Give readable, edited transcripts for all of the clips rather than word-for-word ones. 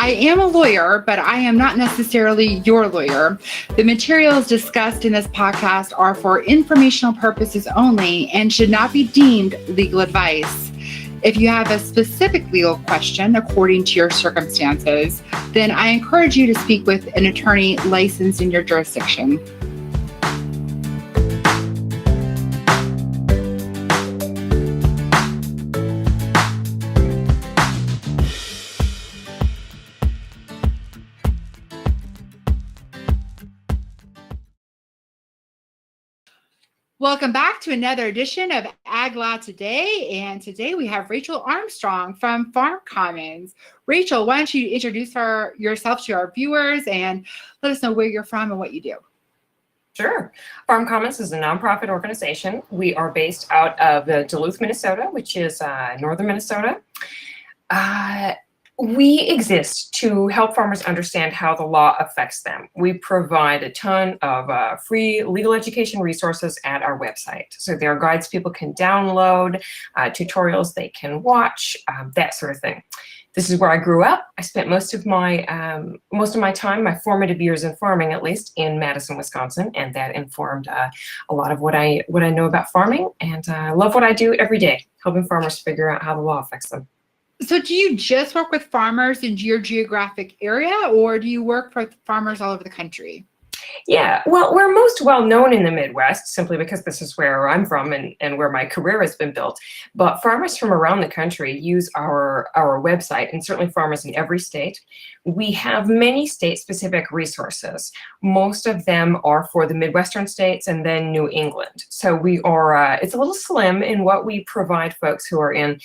I am a lawyer, but I am not necessarily your lawyer. The materials discussed in this podcast are for informational purposes only and should not be deemed legal advice. If you have a specific legal question according to your circumstances, then I encourage you to speak with an attorney licensed in your jurisdiction. Welcome back to another edition of Ag Law Today. And today we have Rachel Armstrong from Farm Commons. Rachel, why don't you introduce yourself to our viewers and let us know where you're from and what you do. Sure. Farm Commons is a nonprofit organization. We are based out of Duluth, Minnesota, which is northern Minnesota. We exist to help farmers understand how the law affects them. We provide a ton of free legal education resources at our website. So there are guides people can download, tutorials they can watch, that sort of thing. This is where I grew up. I spent most of my time, my formative years in farming, at least, in Madison, Wisconsin, and that informed a lot of what I know about farming. And I love what I do every day, helping farmers figure out how the law affects them. So do you just work with farmers in your geographic area, or do you work for farmers all over the country? Yeah, well, we're most well known in the Midwest simply because this is where I'm from and where my career has been built. But farmers from around the country use our website, and certainly farmers in every state. We have many state-specific resources. Most of them are for the Midwestern states and then New England. So we are, it's a little slim in what we provide folks who are in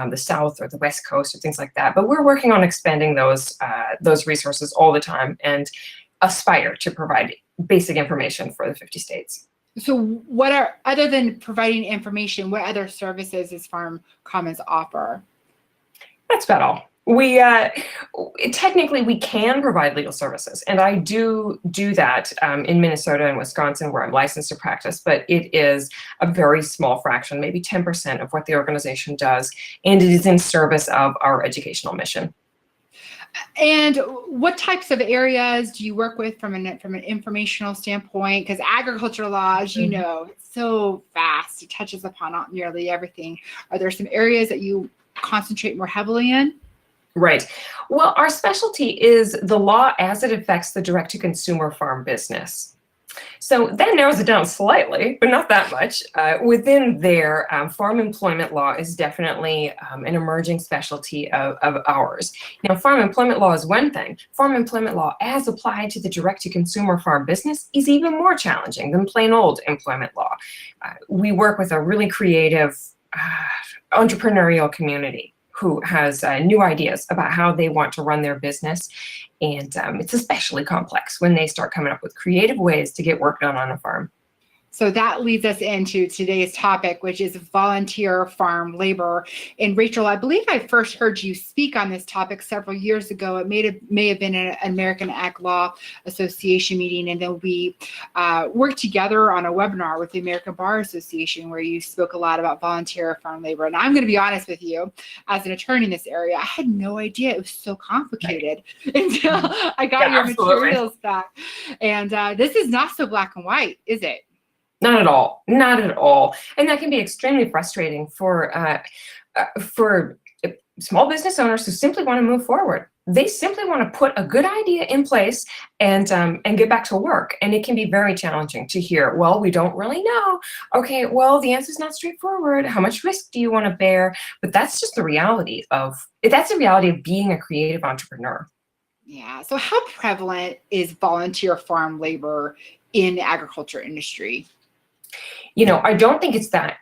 the South or the West Coast or things like that. But we're working on expanding those resources all the time and aspire to provide basic information for the 50 states. So other than providing information, what other services does Farm Commons offer? That's about all. We technically we can provide legal services, and I do that in Minnesota and Wisconsin where I'm licensed to practice, but it is a very small fraction, maybe 10% of what the organization does, and it is in service of our educational mission. And what types of areas do you work with from an informational standpoint? Because agriculture law, as you know, it's so vast. It touches upon nearly everything. Are there some areas that you concentrate more heavily in? Right. Well, our specialty is the law as it affects the direct-to-consumer farm business. So that narrows it down slightly, but not that much. Within there, farm employment law is definitely an emerging specialty of ours. Now, farm employment law is one thing. Farm employment law as applied to the direct-to-consumer farm business is even more challenging than plain old employment law. We work with a really creative entrepreneurial community who has new ideas about how they want to run their business. And it's especially complex when they start coming up with creative ways to get work done on a farm. So that leads us into today's topic, which is volunteer farm labor. And Rachel, I believe I first heard you speak on this topic several years ago. It may have been an American Ag Law Association meeting, and then we worked together on a webinar with the American Bar Association where you spoke a lot about volunteer farm labor. And I'm going to be honest with you, as an attorney in this area, I had no idea it was so complicated until I got your materials back. And this is not so black and white, is it? Not at all. Not at all. And that can be extremely frustrating for small business owners who simply want to move forward. They simply want to put a good idea in place and get back to work. And it can be very challenging to hear, well, we don't really know. Okay, well, the answer's not straightforward. How much risk do you want to bear? But that's just the reality of being a creative entrepreneur. Yeah. So how prevalent is volunteer farm labor in the agriculture industry? You know, I don't think it's that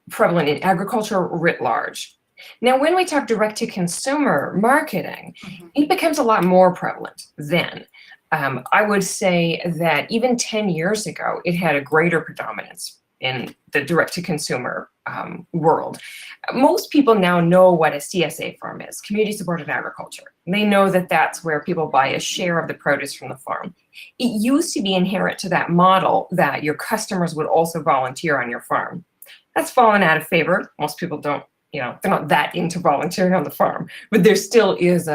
prevalent in agriculture writ large. Now, when we talk direct-to-consumer marketing, it becomes a lot more prevalent then. I would say that even 10 years ago, it had a greater predominance in the direct-to-consumer world. Most people now know what a CSA farm is, community-supported agriculture. They know that that's where people buy a share of the produce from the farm. It used to be inherent to that model that your customers would also volunteer on your farm. That's fallen out of favor. Most people don't they're not that into volunteering on the farm, but there still is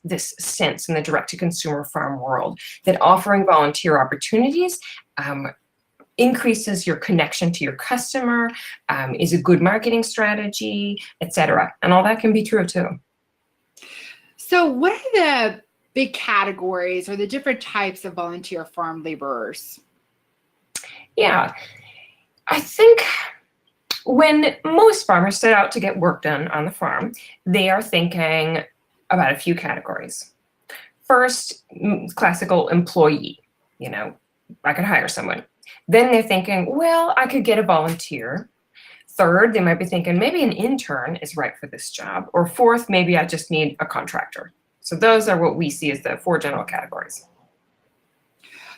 this sense in the direct-to-consumer farm world that offering volunteer opportunities increases your connection to your customer, is a good marketing strategy, etc. And all that can be true too. So what are the big categories or the different types of volunteer farm laborers? Yeah, I think when most farmers set out to get work done on the farm, they are thinking about a few categories. First, classical employee, I could hire someone. Then they're thinking, well, I could get a volunteer. Third, they might be thinking maybe an intern is right for this job. Or fourth, maybe I just need a contractor. So those are what we see as the 4 general categories.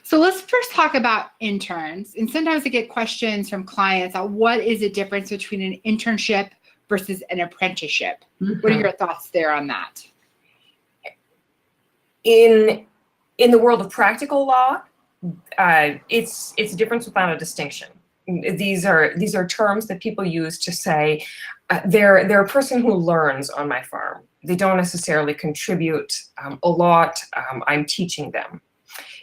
So let's first talk about interns. And sometimes I get questions from clients on what is the difference between an internship versus an apprenticeship. Mm-hmm. What are your thoughts there on that? In the world of practical law, it's a difference without a distinction. These are terms that people use to say they're a person who learns on my farm. They don't necessarily contribute a lot. I'm teaching them.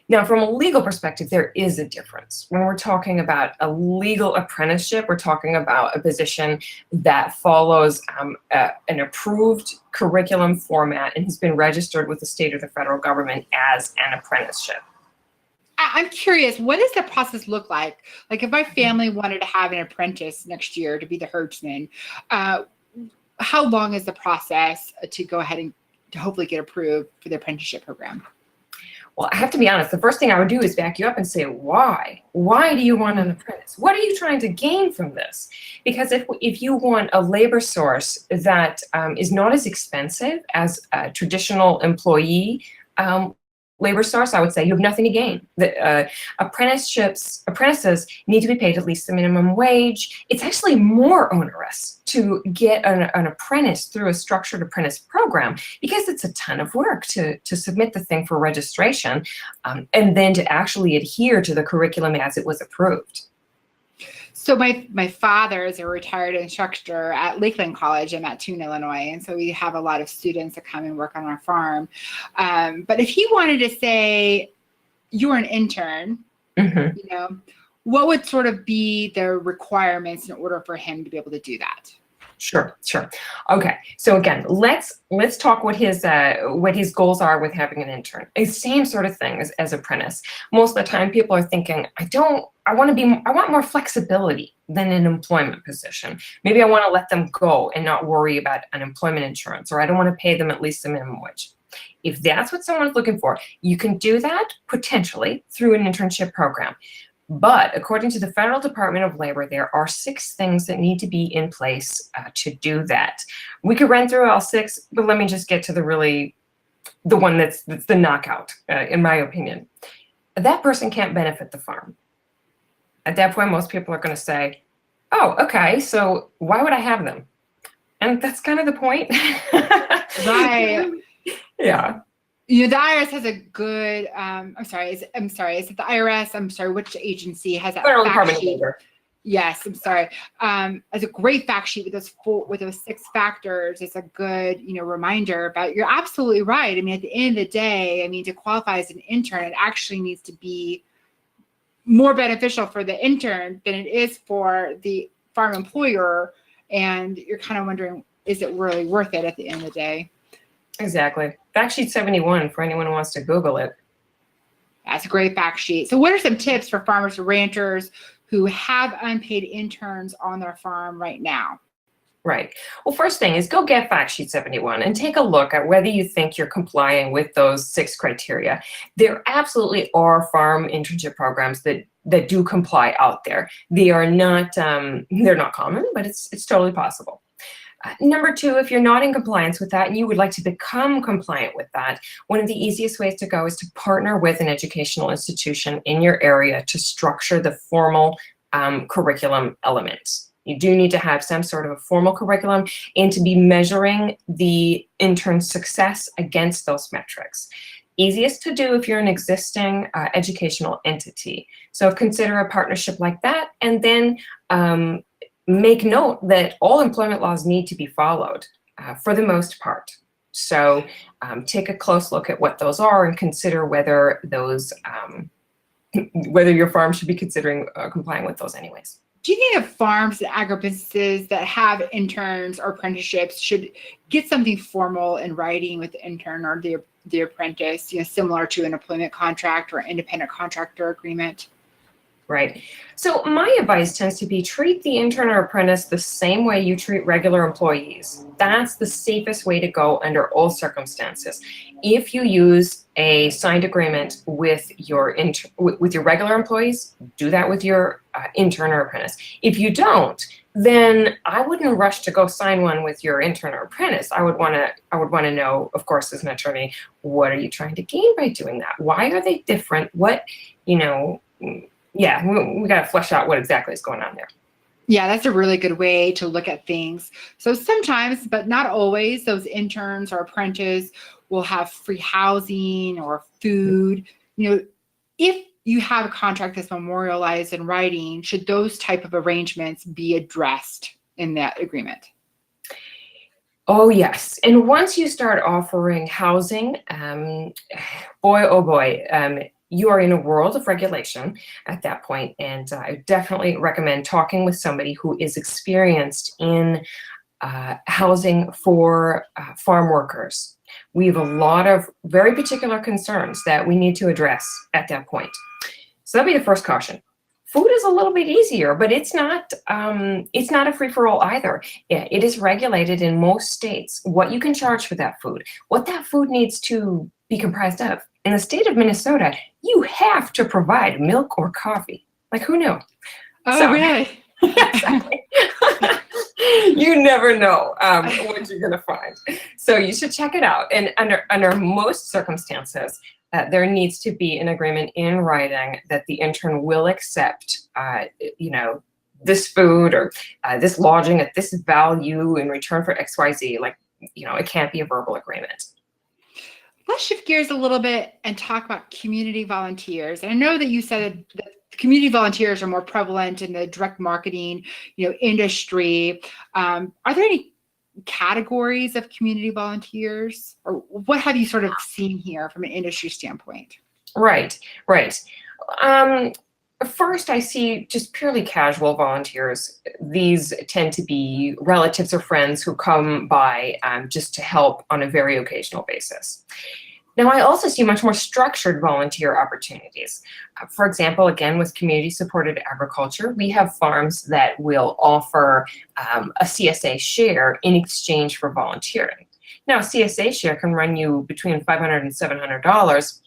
Now, from a legal perspective, there is a difference. When we're talking about a legal apprenticeship, we're talking about a position that follows an approved curriculum format and has been registered with the state or the federal government as an apprenticeship. I'm curious, what does the process look like? Like if my family wanted to have an apprentice next year to be the herdsman, how long is the process to go ahead and to hopefully get approved for the apprenticeship program? Well, I have to be honest, the first thing I would do is back you up and say, why? Why do you want an apprentice? What are you trying to gain from this? Because if you want a labor source that is not as expensive as a traditional employee labor source, I would say you have nothing to gain. Apprentices need to be paid at least the minimum wage. It's actually more onerous to get an apprentice through a structured apprentice program because it's a ton of work to submit the thing for registration and then to actually adhere to the curriculum as it was approved. So my father is a retired instructor at Lakeland College in Mattoon, Illinois, and so we have a lot of students that come and work on our farm. But if he wanted to say, you're an intern, mm-hmm. What would sort of be the requirements in order for him to be able to do that? Sure. Okay. So again, let's talk what his goals are with having an intern. It's the same sort of thing as apprentice. Most of the time people are thinking, I want more flexibility than an employment position. Maybe I want to let them go and not worry about unemployment insurance, or I don't want to pay them at least the minimum wage. If that's what someone's looking for, you can do that potentially through an internship program. But according to the Federal Department of Labor, there are 6 things that need to be in place to do that. We could run through all 6, but let me just get to the one that's the knockout, in my opinion. That person can't benefit the farm. At that point, most people are going to say, oh, okay, so why would I have them? And that's kind of the point. Right. Yeah. The IRS has a good, is it the IRS? I'm sorry, which agency has that Federal fact Department sheet? of Labor. Yes, I'm sorry. As a great fact sheet with those 6 factors, it's a good, reminder about, you're absolutely right. I mean, at the end of the day, to qualify as an intern, it actually needs to be more beneficial for the intern than it is for the farm employer. And you're kind of wondering, is it really worth it at the end of the day? Exactly. Fact sheet 71 for anyone who wants to Google it. That's a great fact sheet. So what are some tips for farmers or ranchers who have unpaid interns on their farm right now? Right. Well, first thing is go get fact sheet 71 and take a look at whether you think you're complying with those 6 criteria. There absolutely are farm internship programs that do comply out there. They are not, they're not common, but it's totally possible. Number 2, if you're not in compliance with that and you would like to become compliant with that, one of the easiest ways to go is to partner with an educational institution in your area to structure the formal curriculum elements. You do need to have some sort of a formal curriculum and to be measuring the intern's success against those metrics. Easiest to do if you're an existing educational entity. So consider a partnership like that, and then make note that all employment laws need to be followed for the most part. So take a close look at what those are and consider whether those, whether your farm should be considering complying with those anyways. Do you think that farms and agribusinesses that have interns or apprenticeships should get something formal in writing with the intern or the apprentice, similar to an employment contract or independent contractor agreement? Right. So my advice tends to be treat the intern or apprentice the same way you treat regular employees. That's the safest way to go under all circumstances. If you use a signed agreement with your regular employees, do that with your intern or apprentice. If you don't, then I wouldn't rush to go sign one with your intern or apprentice. I would want to know, of course, as an attorney, what are you trying to gain by doing that? Why are they different? What, yeah, we got to flesh out what exactly is going on there. Yeah, that's a really good way to look at things. So sometimes, but not always, those interns or apprentices will have free housing or food. If you have a contract that's memorialized in writing, should those type of arrangements be addressed in that agreement? Oh, yes. And once you start offering housing, boy, oh boy, you are in a world of regulation at that point, and I definitely recommend talking with somebody who is experienced in housing for farm workers. We have a lot of very particular concerns that we need to address at that point. So that'll be the first caution. Food is a little bit easier, but it's not a free-for-all either. Yeah, it is regulated in most states what you can charge for that food, what that food needs to be comprised of. In the state of Minnesota, you have to provide milk or coffee. Like, who knew? Oh, really? Exactly. You never know what you're going to find. So you should check it out. And under most circumstances, there needs to be an agreement in writing that the intern will accept, this food or this lodging at this value in return for XYZ. Like, it can't be a verbal agreement. Let's shift gears a little bit and talk about community volunteers. And I know that you said that community volunteers are more prevalent in the direct marketing, industry. Are there any categories of community volunteers, or what have you sort of seen here from an industry standpoint? Right. First, I see just purely casual volunteers. These tend to be relatives or friends who come by just to help on a very occasional basis. Now, I also see much more structured volunteer opportunities. For example, again, with community-supported agriculture, we have farms that will offer a CSA share in exchange for volunteering. Now, a CSA share can run you between $500 and $700,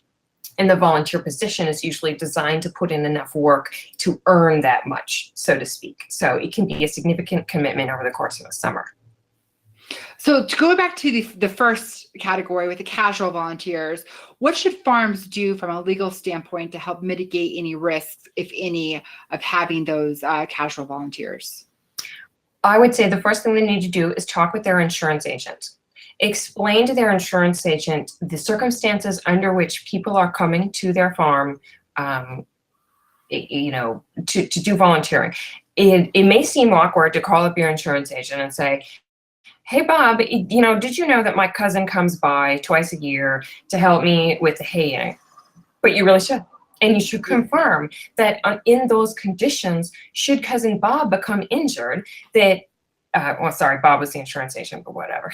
and the volunteer position is usually designed to put in enough work to earn that much, so to speak. So it can be a significant commitment over the course of a summer. So to go back to the first category with the casual volunteers, what should farms do from a legal standpoint to help mitigate any risks, if any, of having those casual volunteers? I would say the first thing they need to do is talk with their insurance agent. Explain to their insurance agent the circumstances under which people are coming to their farm, to do volunteering. It may seem awkward to call up your insurance agent and say, hey, Bob, did you know that my cousin comes by twice a year to help me with the haying? But you really should. And you should confirm that in those conditions, should cousin Bob become injured, that, Bob was the insurance agent, but whatever.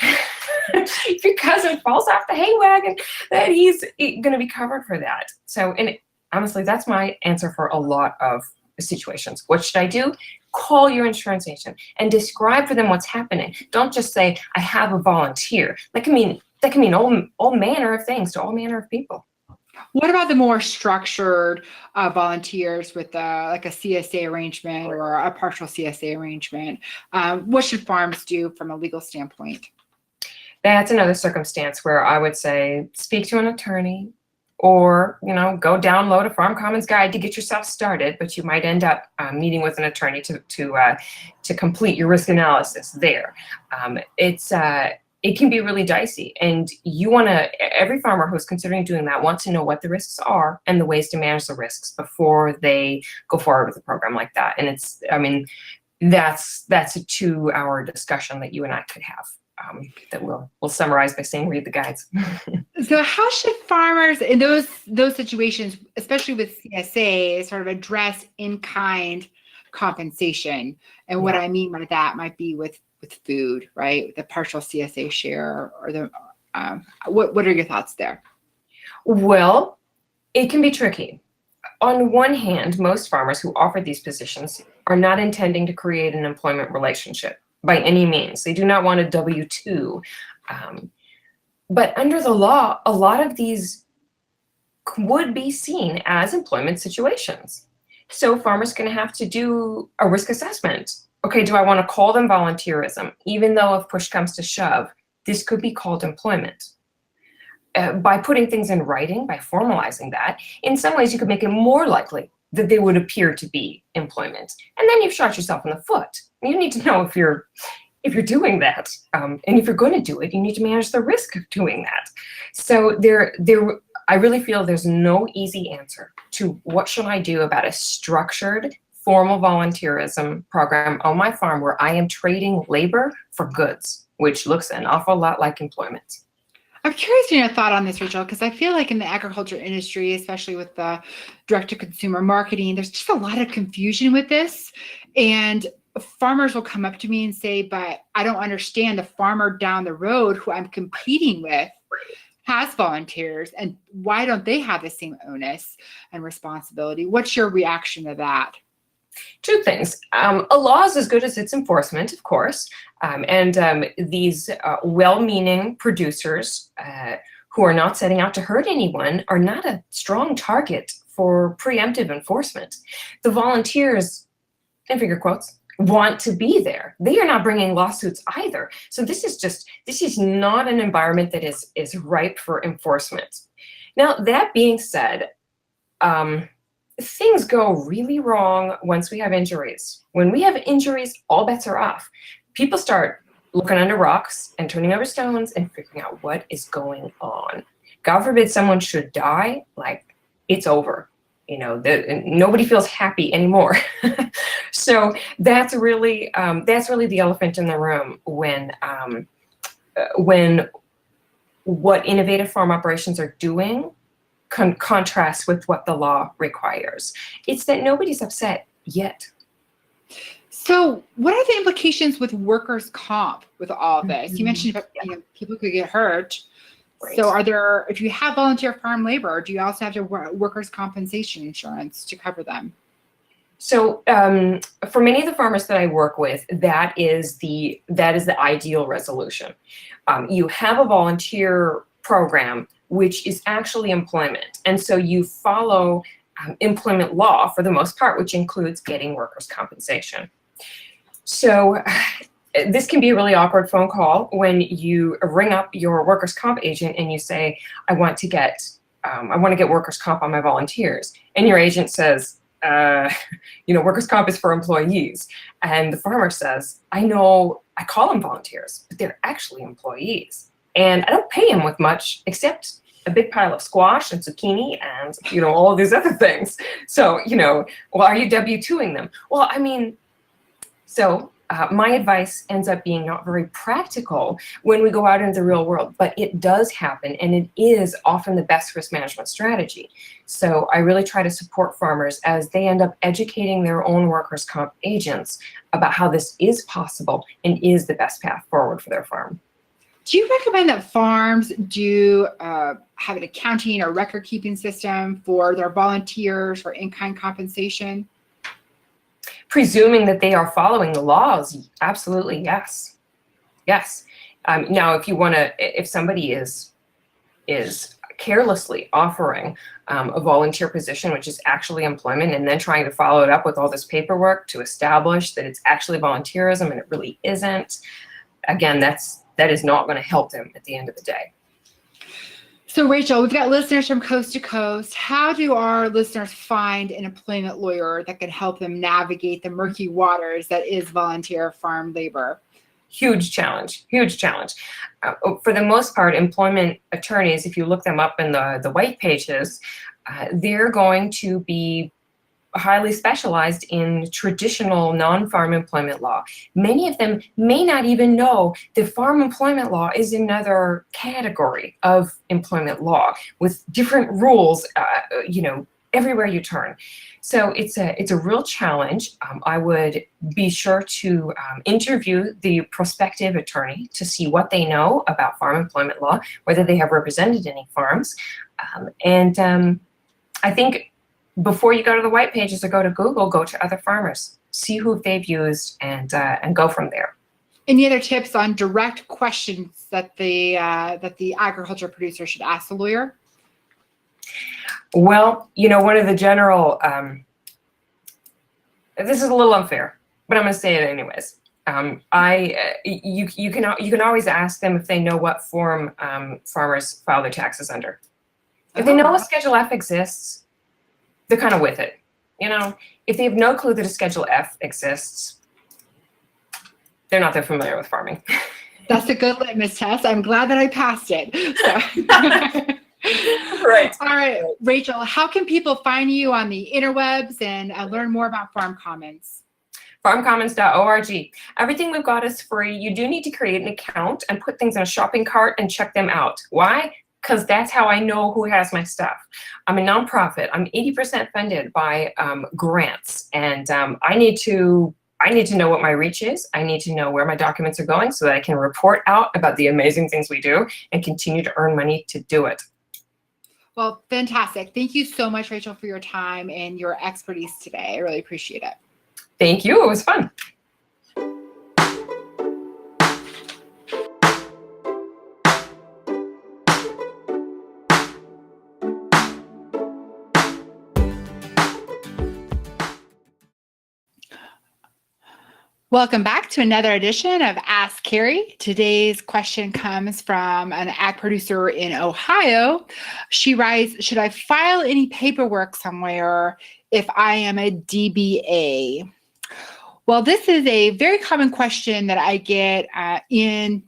If your cousin falls off the hay wagon, that he's going to be covered for that. So, and honestly, that's my answer for a lot of situations. What should I do? Call your insurance agent and describe for them what's happening. Don't just say, I have a volunteer. That can mean all manner of things to all manner of people. What about the more structured volunteers with like a CSA arrangement or a partial CSA arrangement? What should farms do from a legal standpoint? That's another circumstance where I would say speak to an attorney, or go download a Farm Commons guide to get yourself started, but you might end up meeting with an attorney to complete your risk analysis there. It can be really dicey, and every farmer who's considering doing that wants to know what the risks are and the ways to manage the risks before they go forward with a program like that. And That's a 2-hour discussion that you and I could have. That we'll summarize by saying read the guides. So how should farmers in those situations, especially with CSA, sort of address in-kind compensation? And what I mean by that might be with food, right? The partial CSA share or the what are your thoughts there? Well, it can be tricky. On one hand, most farmers who offer these positions are not intending to create an employment relationship by any means. They do not want a W-2. But under the law, a lot of these would be seen as employment situations. So farmers are going to have to do a risk assessment. Okay, do I want to call them volunteerism? Even though if push comes to shove, this could be called employment. By putting things in writing, by formalizing that, in some ways you could make it more likely that they would appear to be employment. And then you've shot yourself in the foot. You need to know if you're doing that, and if you're going to do it, you need to manage the risk of doing that. So I really feel there's no easy answer to what should I do about a structured, formal volunteerism program on my farm where I am trading labor for goods, which looks an awful lot like employment. I'm curious in your thought on this, Rachel, because I feel like in the agriculture industry, especially with the direct-to-consumer marketing, there's just a lot of confusion with this. And farmers will come up to me and say, but I don't understand, the farmer down the road who I'm competing with has volunteers, and why don't they have the same onus and responsibility? What's your reaction to that? Two things. A law is as good as its enforcement, of course, and these well-meaning producers who are not setting out to hurt anyone are not a strong target for preemptive enforcement. The volunteers, in figure quotes, want to be there. They are not bringing lawsuits either. So this is not an environment that is ripe for enforcement. Now, that being said, things go really wrong once we have injuries. When we have injuries, all bets are off. People start looking under rocks and turning over stones and figuring out what is going on. God forbid someone should die, like it's over. You know, nobody feels happy anymore. So that's really the elephant in the room when what innovative farm operations are doing contrasts with what the law requires. It's that nobody's upset yet. So what are the implications with workers' comp with all of this? You mentioned people could get hurt. Right. So if you have volunteer farm labor, do you also have to workers' compensation insurance to cover them? So for many of the farmers that I work with, that is the ideal resolution. You have a volunteer program which is actually employment, and so you follow employment law for the most part, which includes getting workers' compensation. So this can be a really awkward phone call when you ring up your workers' comp agent and you say, I want to get workers' comp on my volunteers. And your agent says, workers' comp is for employees. And the farmer says, I know, I call them volunteers, but they're actually employees. And I don't pay them with much except a big pile of squash and zucchini and, all of these other things. So, well, are you W-2ing them? Well, I mean, so my advice ends up being not very practical when we go out into the real world, but it does happen, and it is often the best risk management strategy. So I really try to support farmers as they end up educating their own workers' comp agents about how this is possible and is the best path forward for their farm. Do you recommend that farms do have an accounting or record-keeping system for their volunteers for in-kind compensation? Presuming that they are following the laws, absolutely, yes. Yes. Now, if somebody is carelessly offering a volunteer position, which is actually employment, and then trying to follow it up with all this paperwork to establish that it's actually volunteerism and it really isn't, again, that is not going to help them at the end of the day. So Rachel, we've got listeners from coast to coast. How do our listeners find an employment lawyer that can help them navigate the murky waters that is volunteer farm labor? Huge challenge, huge challenge. For the most part, employment attorneys, if you look them up in the white pages, they're going to be highly specialized in traditional non-farm employment law. Many of them may not even know that farm employment law is another category of employment law with different rules, everywhere you turn. So it's a real challenge. I would be sure to interview the prospective attorney to see what they know about farm employment law, whether they have represented any farms. I think before you go to the white pages or go to Google, go to other farmers, see who they've used, and go from there. Any other tips on direct questions that the agriculture producer should ask the lawyer? Well, one of the general, this is a little unfair, but I'm going to say it anyways. You can always ask them if they know what form farmers file their taxes under. If they know a Schedule F exists, they're kind of with it. If they have no clue that a Schedule F exists, they're not that familiar with farming. That's a good litmus test. I'm glad that I passed it. So. Right. All right, Rachel, how can people find you on the interwebs and learn more about Farm Commons? Farmcommons.org. Everything we've got is free. You do need to create an account and put things in a shopping cart and check them out. Why? Because that's how I know who has my stuff. I'm a nonprofit. I'm 80% funded by grants, and I need to know what my reach is. I need to know where my documents are going so that I can report out about the amazing things we do and continue to earn money to do it. Well, fantastic. Thank you so much, Rachel, for your time and your expertise today. I really appreciate it. Thank you. It was fun. Welcome back to another edition of Ask Carrie. Today's question comes from an ag producer in Ohio. She writes, should I file any paperwork somewhere if I am a DBA? Well, this is a very common question that I get in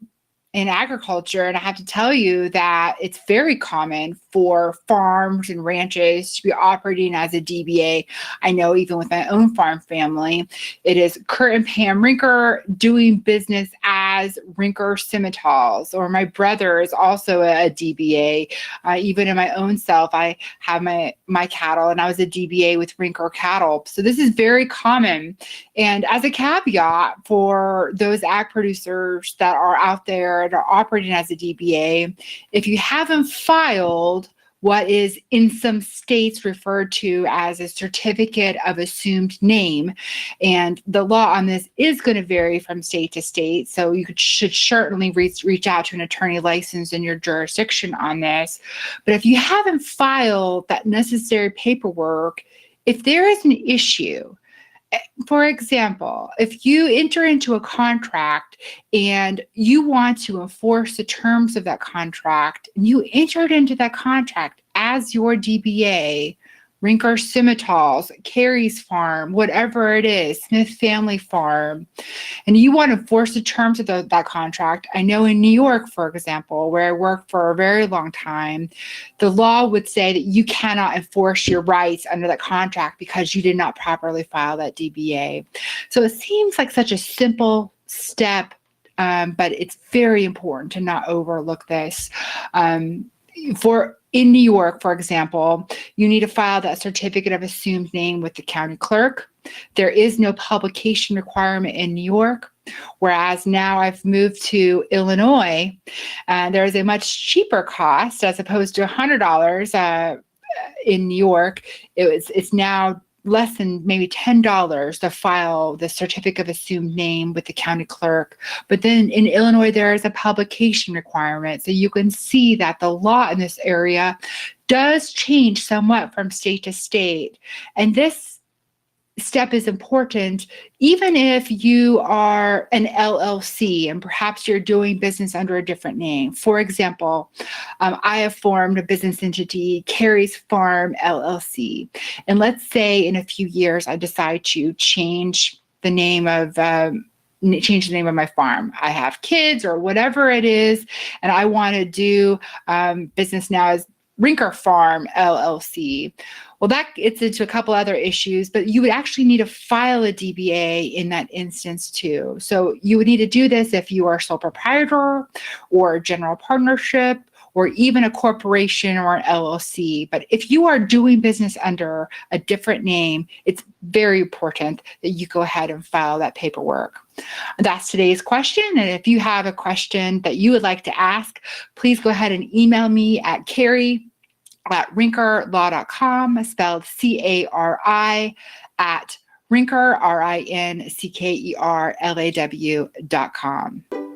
agriculture, and I have to tell you that it's very common for farms and ranches to be operating as a DBA. I know even with my own farm family, it is Kurt and Pam Rinker doing business as Rinker Simmentals, or my brother is also a DBA. Even in my own self, I have my cattle, and I was a DBA with Rinker Cattle. So this is very common. And as a caveat for those ag producers that are out there and are operating as a DBA, if you haven't filed what is in some states referred to as a certificate of assumed name, and the law on this is going to vary from state to state, so you should certainly reach out to an attorney licensed in your jurisdiction on this. But if you haven't filed that necessary paperwork, if there is an issue, for example, if you enter into a contract and you want to enforce the terms of that contract, and you entered into that contract as your DBA, Rinker Simmentals, Carey's Farm, whatever it is, Smith Family Farm, and you want to enforce the terms of that contract. I know in New York, for example, where I worked for a very long time, the law would say that you cannot enforce your rights under that contract because you did not properly file that DBA. So it seems like such a simple step, but it's very important to not overlook this. In New York, for example, you need to file that certificate of assumed name with the county clerk. There is no publication requirement in New York, whereas now I've moved to Illinois, and there is a much cheaper cost as opposed to $100 in New York. It's now less than maybe $10 to file the certificate of assumed name with the county clerk. But then in Illinois, there is a publication requirement. So you can see that the law in this area does change somewhat from state to state. And this step is important even if you are an LLC and perhaps you're doing business under a different name. For example, I have formed a business entity, Carey's Farm LLC. And let's say in a few years, I decide to change the name of my farm. I have kids or whatever it is, and I want to do business now as Rinker Farm LLC. Well, that gets into a couple other issues, but you would actually need to file a DBA in that instance too. So you would need to do this if you are a sole proprietor or a general partnership or even a corporation or an LLC. But if you are doing business under a different name, it's very important that you go ahead and file that paperwork. That's today's question. And if you have a question that you would like to ask, please go ahead and email me at Carrie@rinkerlaw.com, spelled CARI, at Rinker, RINCKERLAW.com.